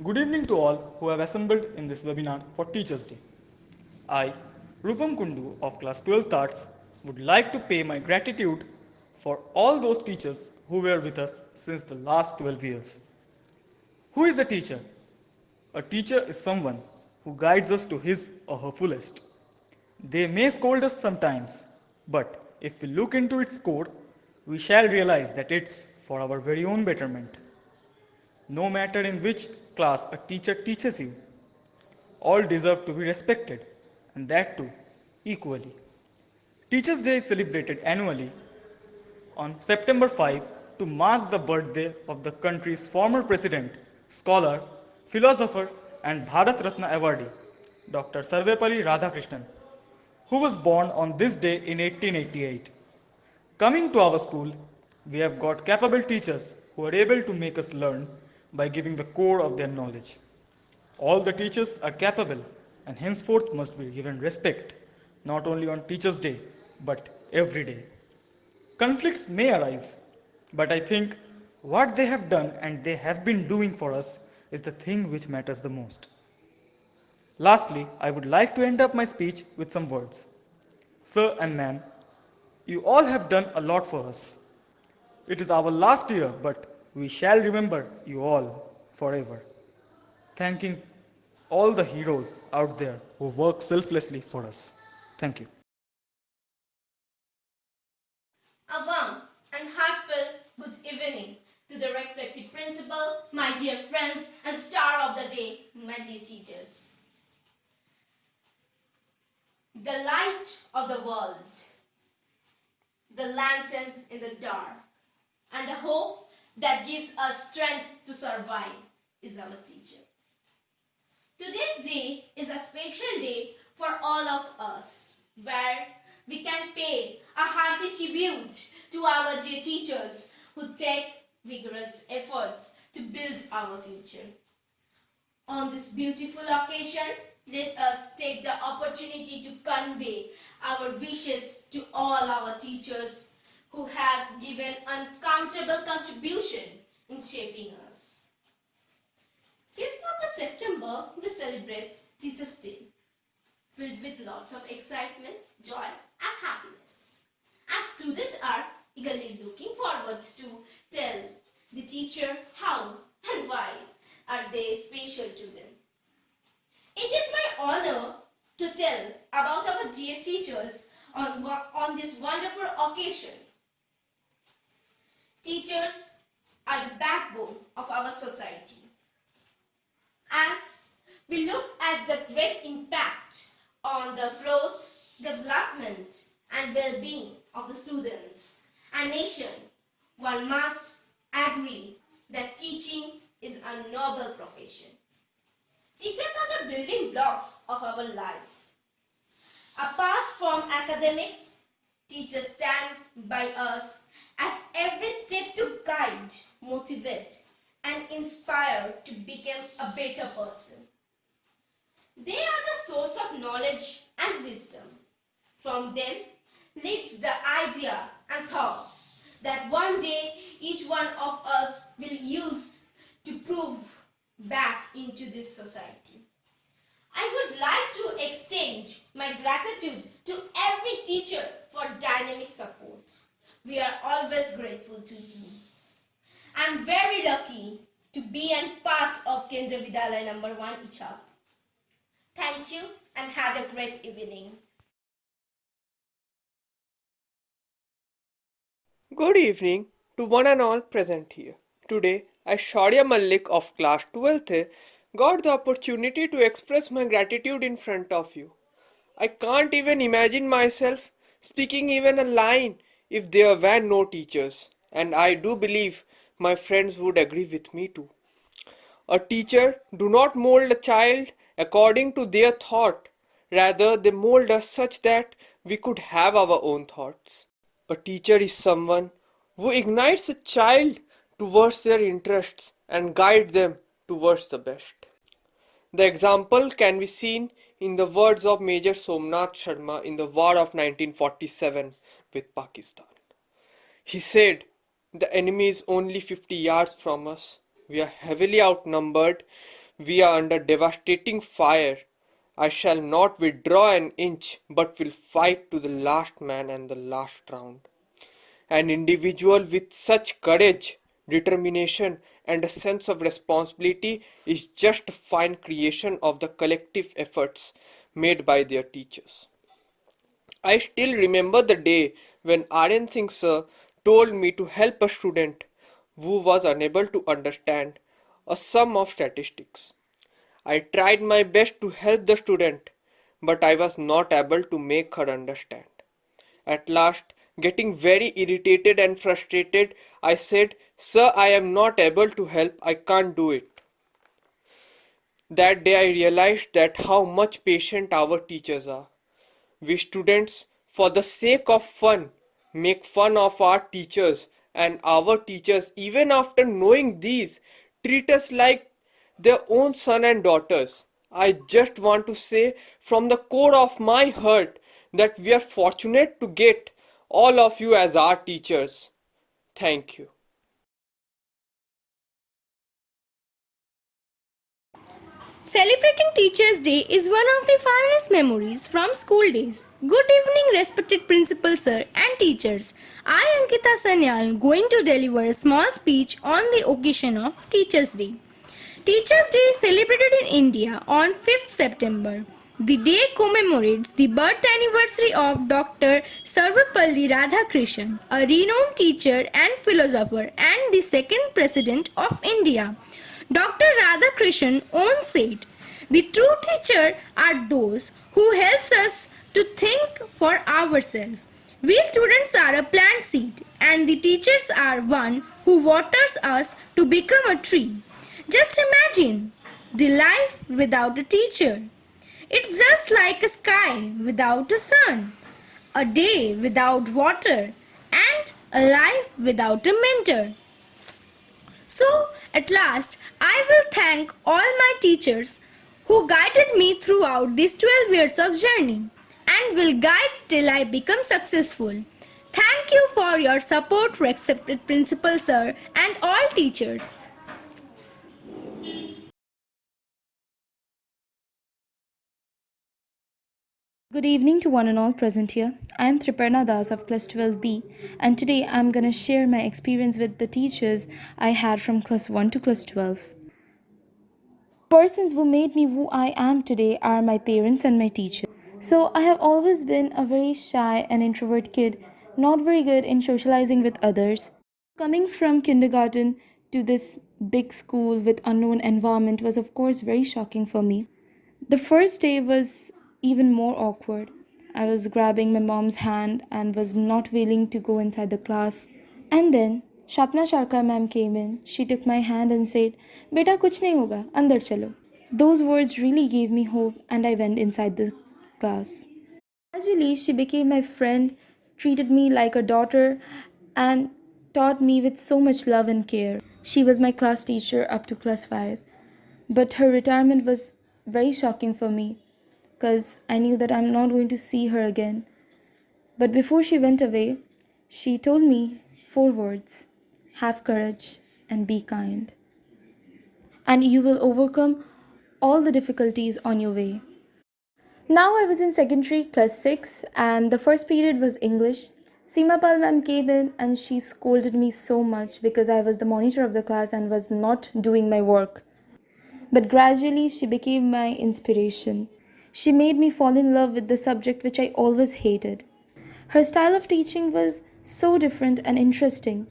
Good evening to all who have assembled in this webinar for Teachers' Day. I, RUPAM KUNDU of class 12th Arts, would like to pay my gratitude for all those teachers who were with us since the last 12 years. Who is a teacher? A teacher is someone who guides us to his or her fullest. They may scold us sometimes, but if we look into its core, we shall realize that it's for our very own betterment. No matter in which class a teacher teaches you, all deserve to be respected, and that too, equally. Teachers' Day is celebrated annually on September 5 to mark the birthday of the country's former president, scholar, philosopher, and Bharat Ratna awardee, Dr. Sarvepalli Radhakrishnan, who was born on this day in 1888. Coming to our school, we have got capable teachers who are able to make us learn by giving the core of their knowledge. All the teachers are capable and henceforth must be given respect, not only on Teachers' Day, but every day. Conflicts may arise, but I think what they have done and they have been doing for us is the thing which matters the most. Lastly, I would like to end up my speech with some words. Sir and ma'am, you all have done a lot for us. It is our last year, but we shall remember you all forever. Thanking all the heroes out there who work selflessly for us. Thank you. A warm and heartfelt good evening to the respected principal, my dear friends, and star of the day, my dear teachers. The light of the world, the lantern in the dark, and the hope that gives us strength to survive is our teacher. Today's day is a special day for all of us, where we can pay a hearty tribute to our dear teachers who take vigorous efforts to build our future. On this beautiful occasion, let us take the opportunity to convey our wishes to all our teachers who have given uncountable contribution in shaping us. 5th of September, we celebrate Teachers' Day, filled with lots of excitement, joy and happiness. As students are eagerly looking forward to tell the teacher how and why are they special to them. It is my honor to tell about our dear teachers on this wonderful occasion. Teachers are the backbone of our society. As we look at the great impact on the growth, development and well-being of the students and nation, one must agree that teaching is a noble profession. Teachers are the building blocks of our life. Apart from academics, teachers stand by us at every step to guide, motivate, and inspire to become a better person. They are the source of knowledge and wisdom. From them leads the idea and thought that one day each one of us will use to prove back into this society. I would like to extend my gratitude to every teacher for dynamic support. We are always grateful to you. I am very lucky to be a part of Kendra Vidyalaya number 1 Ichhap. Thank you and have a great evening. Good evening to one and all present here. Today, I, SHAURYA MALLICK of class 12th, got the opportunity to express my gratitude in front of you. I can't even imagine myself speaking even a line if there were no teachers, and I do believe my friends would agree with me too. A teacher do not mold a child according to their thought, rather they mold us such that we could have our own thoughts. A teacher is someone who ignites a child towards their interests and guides them towards the best. The example can be seen in the words of Major Somnath Sharma in the war of 1947 with Pakistan. He said, "The enemy is only 50 yards from us. We are heavily outnumbered. We are under devastating fire. I shall not withdraw an inch, but will fight to the last man and the last round. An individual with such courage, determination, and a sense of responsibility is just a fine creation of the collective efforts made by their teachers. I still remember the day when Aryan Singh sir told me to help a student who was unable to understand a sum of statistics. I tried my best to help the student, but I was not able to make her understand. At last, getting very irritated and frustrated, I said, "Sir, I am not able to help, I can't do it." That day I realized that how much patient our teachers are. We students, for the sake of fun, make fun of our teachers, and our teachers, even after knowing these, treat us like their own son and daughters. I just want to say from the core of my heart that we are fortunate to get all of you as our teachers. Thank you. Celebrating Teachers' Day is one of the finest memories from school days. Good evening, respected Principal Sir and teachers. I, Ankita Sanyal, going to deliver a small speech on the occasion of Teachers' Day. Teachers' Day is celebrated in India on 5th September. The day commemorates the birth anniversary of Dr. Sarvapalli Radhakrishnan, a renowned teacher and philosopher and the second President of India. Dr. Radhakrishnan once said, "The true teacher are those who helps us to think for ourselves. We students are a plant seed and the teachers are one who waters us to become a tree." Just imagine the life without a teacher. It's just like a sky without a sun, a day without water, and a life without a mentor. So, at last, I will thank all my teachers who guided me throughout these 12 years of journey and will guide till I become successful. Thank you for your support, respected Principal Sir and all teachers. Good evening to one and all present here. I am TRIPARNA Das of class 12B, and today I am going to share my experience with the teachers I had from class 1 to class 12. Persons who made me who I am today are my parents and my teachers. So I have always been a very shy and introvert kid, not very good in socializing with others. Coming from kindergarten to this big school with unknown environment was of course very shocking for me. The first day was even more awkward. I was grabbing my mom's hand and was not willing to go inside the class. And then Shapna Sharkar ma'am came in. She took my hand and said, "Beta kuch nahi hoga, andar chalo." Those words really gave me hope and I went inside the class. Gradually, she became my friend, treated me like a daughter, and taught me with so much love and care. She was my class teacher up to class 5. But her retirement was very shocking for me because I knew that I'm not going to see her again. But before she went away, she told me 4 words: have courage and be kind. And you will overcome all the difficulties on your way. Now I was in secondary, class 6, and the first period was English. Seema Pal ma'am came in and she scolded me so much because I was the monitor of the class and was not doing my work. But gradually she became my inspiration. She made me fall in love with the subject which I always hated. Her style of teaching was so different and interesting,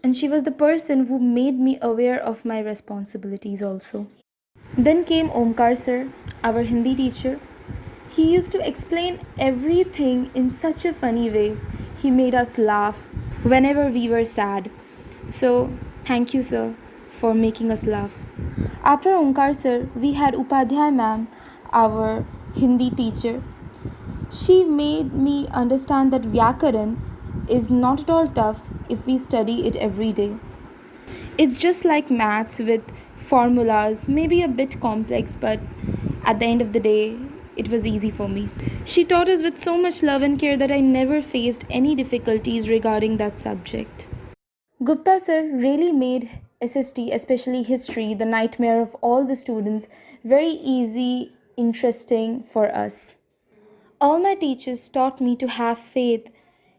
and she was the person who made me aware of my responsibilities also. Then came Omkar sir, our Hindi teacher. He used to explain everything in such a funny way. He made us laugh whenever we were sad. So, thank you sir for making us laugh. After Omkar sir, we had Upadhyay ma'am, our Hindi teacher. She made me understand that Vyakaran is not at all tough if we study it every day. It's just like maths with formulas, maybe a bit complex, but at the end of the day, it was easy for me. She taught us with so much love and care that I never faced any difficulties regarding that subject. Gupta sir really made SST, especially history, the nightmare of all the students, very easy, interesting for us. All my teachers taught me to have faith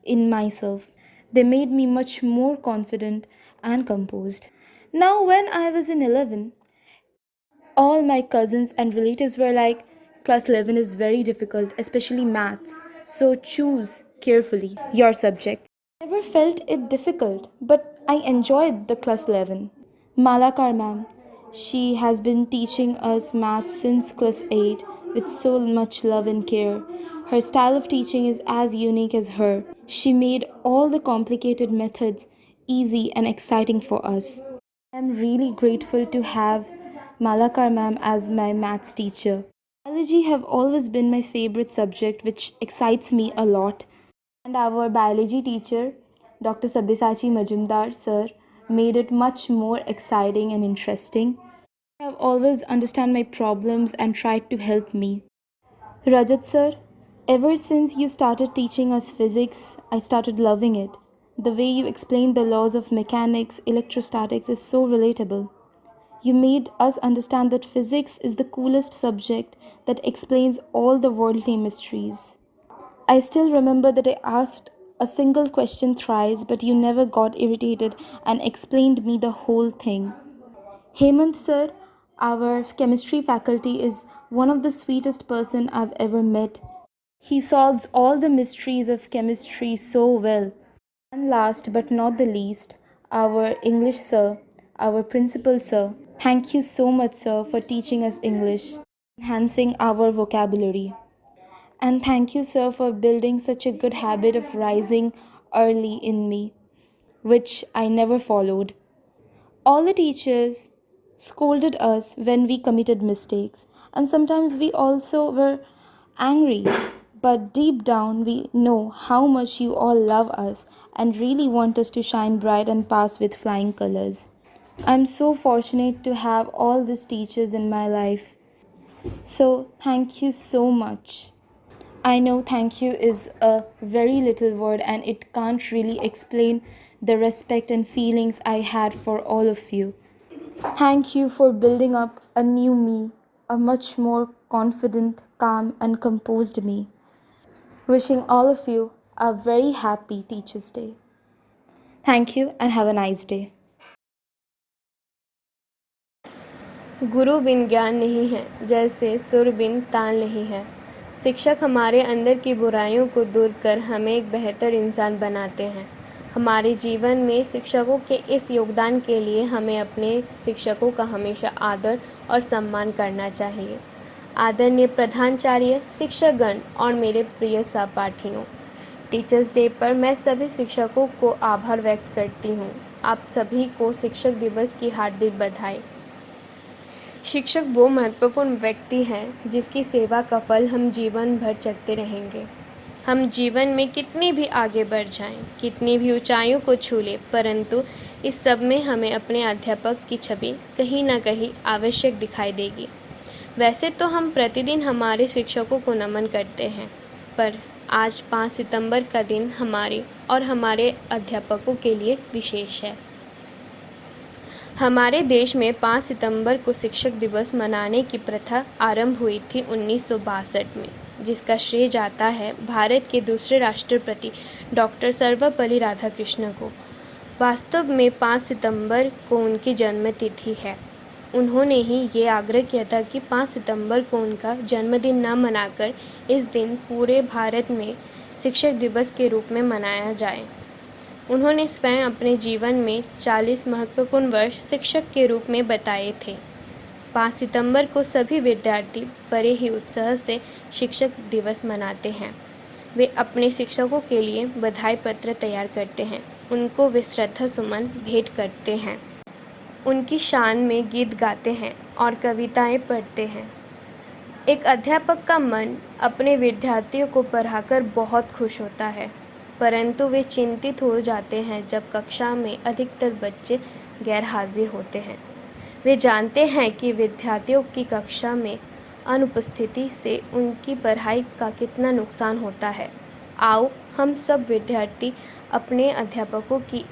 in myself. They made me much more confident and composed. Now, when I was in 11, all my cousins and relatives were like, class 11 is very difficult, especially maths, so choose carefully your subject. I never felt it difficult, but I enjoyed the class 11. Malakar ma'am, she has been teaching us maths since class 8 with so much love and care. Her style of teaching is as unique as her. She made all the complicated methods easy and exciting for us. I'm really grateful to have Malakar ma'am as my maths teacher. Biology have always been my favorite subject, which excites me a lot. And our biology teacher, Dr. Sabyasachi Majumdar sir, made it much more exciting and interesting. Have always understand my problems and tried to help me. Rajat sir, ever since you started teaching us physics, I started loving it. The way you explained the laws of mechanics, electrostatics is so relatable. You made us understand that physics is the coolest subject that explains all the worldly mysteries. I still remember that I asked a single question thrice, but you never got irritated and explained me the whole thing. Hemant sir, our chemistry faculty, is one of the sweetest person I've ever met. He solves all the mysteries of chemistry so well. And last but not the least, our English sir, our principal sir. Thank you so much, sir, for teaching us English, enhancing our vocabulary. And thank you, sir, for building such a good habit of rising early in me, which I never followed. All the teachers scolded us when we committed mistakes, and sometimes we also were angry. But deep down, we know how much you all love us and really want us to shine bright and pass with flying colors. I'm so fortunate to have all these teachers in my life. So, thank you so much. I know thank you is a very little word and it can't really explain the respect and feelings I had for all of you. Thank you for building up a new me, a much more confident, calm, and composed me. Wishing all of you a very happy Teachers' Day. Thank you and have a nice day. गुरु बिन ज्ञान नहीं है, जैसे सुर बिन ताल नहीं है। शिक्षक हमारे अंदर की बुराइयों को दूर कर हमें एक बेहतर इंसान बनाते हैं। हमारे जीवन में शिक्षकों के इस योगदान के लिए हमें अपने शिक्षकों का हमेशा आदर और सम्मान करना चाहिए। आदरणीय प्रधानाचार्य, शिक्षकगण और मेरे प्रिय सहपाठियों, टीचर्स डे पर मैं सभी शिक्षकों को आभार व्यक्त करती हूँ। आप सभी को शिक्षक दिवस की हार्दिक बधाई। शिक्षक वो महत्वपूर्ण व्यक्ति हैं जिसकी सेवा का फल हम जीवन भर चखते रहेंगे। हम जीवन में कितनी भी आगे बढ़ जाएं, कितनी भी ऊंचाइयों को छू लें, परंतु इस सब में हमें अपने अध्यापक की छवि कहीं ना कहीं आवश्यक दिखाई देगी। वैसे तो हम प्रतिदिन हमारे शिक्षकों को नमन करते हैं, पर आज 5 सितंबर का दिन हमारे और हमारे अध्यापकों के लिए विशेष है। हमारे देश में 5 सितंबर को शिक्षक दिवस मनाने की प्रथा आरंभ हुई थी 1962 में, जिसका श्रेय जाता है भारत के दूसरे राष्ट्रपति डॉक्टर सर्वपल्ली राधाकृष्णन को। वास्तव में 5 सितंबर को उनकी जन्मतिथि है। उन्होंने ही ये आग्रह किया था कि 5 सितंबर को उनका जन्मदिन न मनाकर इस दिन पूरे भारत में शिक्षक दिवस के रूप में मनाया जाए। उन्होंने स्वयं अपने जीवन में 40 महत्वपूर्ण वर्ष शिक्षक के रूप में बताए थे। 5 सितंबर को सभी विद्यार्थी बड़े ही उत्साह से शिक्षक दिवस मनाते हैं। वे अपने शिक्षकों के लिए बधाई पत्र तैयार करते हैं, उनको वे श्रद्धा सुमन भेंट करते हैं, उनकी शान में गीत गाते हैं और कविताएं पढ़ते हैं। एक अध्यापक का मन अपने विद्यार्थियों को पढ़ाकर बहुत खुश होता है, परंतु वे चिंतित हो जाते हैं जब कक्षा में अधिकतर बच्चे गैर हाजिर होते हैं। वे जानते हैं कि विद्यार्थियों की कक्षा में अनुपस्थिति से उनकी पढ़ाई का कितना नुकसान होता है। आओ हम सब विद्यार्थी अपने अध्यापकों की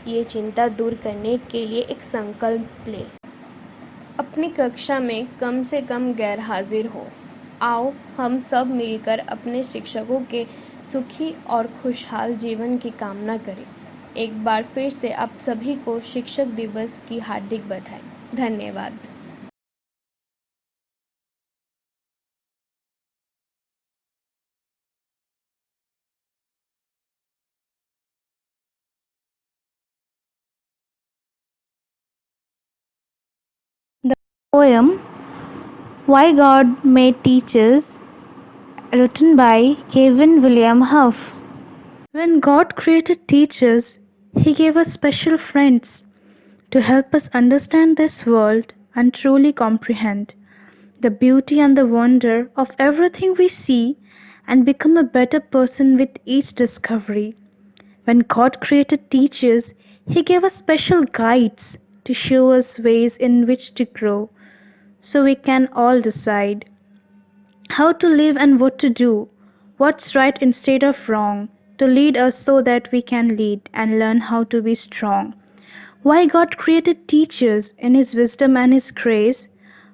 ये चिंता दूर करने के लिए एक संकल्प लें। अपनी कक्षा में कम से कम गैर हाजिर हो। आओ हम सब मिलकर अपने शिक्षकों के सुखी और खुशहाल जीवन की कामना करें। एक बार फिर से आप सभी को शिक्षक दिवस की हार्दिक बधाई। धन्यवाद। Poem Why God Made Teachers, written by Kevin William Huff. When God created teachers, He gave us special friends to help us understand this world and truly comprehend the beauty and the wonder of everything we see and become a better person with each discovery. When God created teachers, He gave us special guides to show us ways in which to grow so we can all decide how to live and what to do, what's right instead of wrong, to lead us so that we can lead and learn how to be strong. Why God created teachers in His wisdom and His grace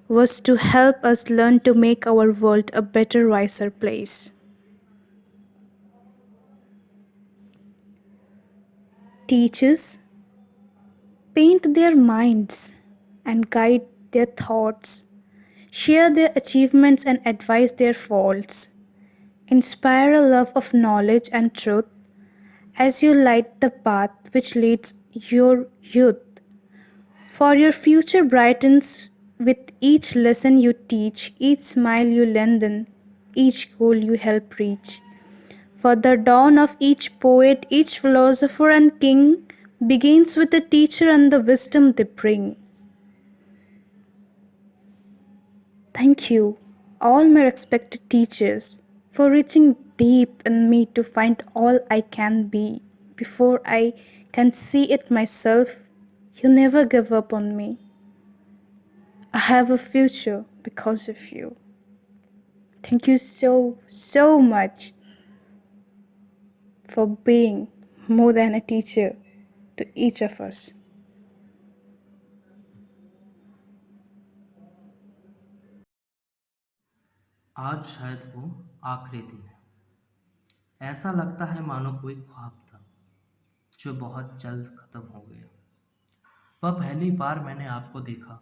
was to help us learn to make our world a better, wiser place. Teachers paint their minds and guide their thoughts, share their achievements and advise their faults, inspire a love of knowledge and truth as you light the path which leads your youth. For your future brightens with each lesson you teach, each smile you lengthen, each goal you help reach. For the dawn of each poet, each philosopher and king begins with the teacher and the wisdom they bring. Thank you, all my respected teachers, for reaching deep in me to find all I can be. Before I can see it myself, you never give up on me. I have a future because of you. Thank you so much for being more than a teacher to each of us. आज शायद वो आखिरी दिन है। ऐसा लगता है मानो कोई ख्वाब था जो बहुत जल्द खत्म हो गया। वह पहली बार मैंने आपको देखा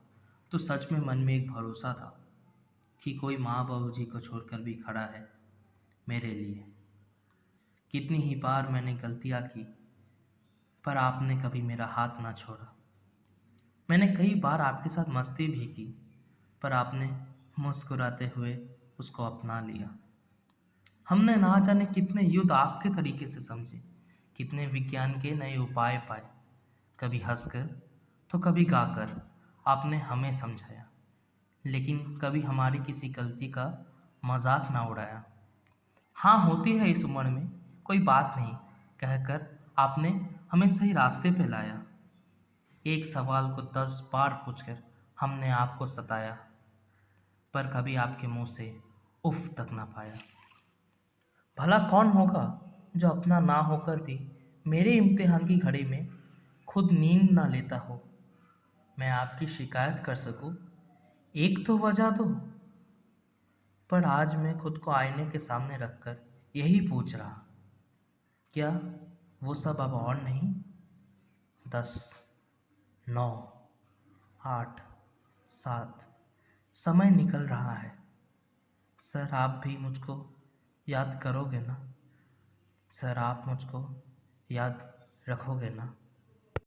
तो सच में मन में एक भरोसा था कि कोई माँ बाबूजी को छोड़कर भी खड़ा है मेरे लिए। कितनी ही बार मैंने गलतियाँ की पर आपने कभी मेरा हाथ ना छोड़ा। मैंने कई बार आपके साथ मस्ती भी की पर आपने मुस्कुराते हुए उसको अपना लिया। हमने ना जाने कितने युद्ध आपके तरीके से समझे, कितने विज्ञान के नए उपाय पाए। कभी हंसकर तो कभी गाकर आपने हमें समझाया, लेकिन कभी हमारी किसी गलती का मजाक ना उड़ाया। हाँ, होती है इस उम्र में, कोई बात नहीं कहकर आपने हमें सही रास्ते पे लाया। एक सवाल को 10 बार पूछकर हमने आपको सताया, पर कभी आपके मुंह से उफ तक ना पाया। भला कौन होगा जो अपना ना होकर भी मेरे इम्तिहान की घड़ी में खुद नींद ना लेता हो। मैं आपकी शिकायत कर सकूं, एक तो वजह दो। पर आज मैं खुद को आईने के सामने रखकर यही पूछ रहा, क्या वो सब अब और नहीं? 10, 9, 8, 7 समय निकल रहा है। सर आप भी मुझको याद करोगे ना? सर आप मुझको याद रखोगे ना?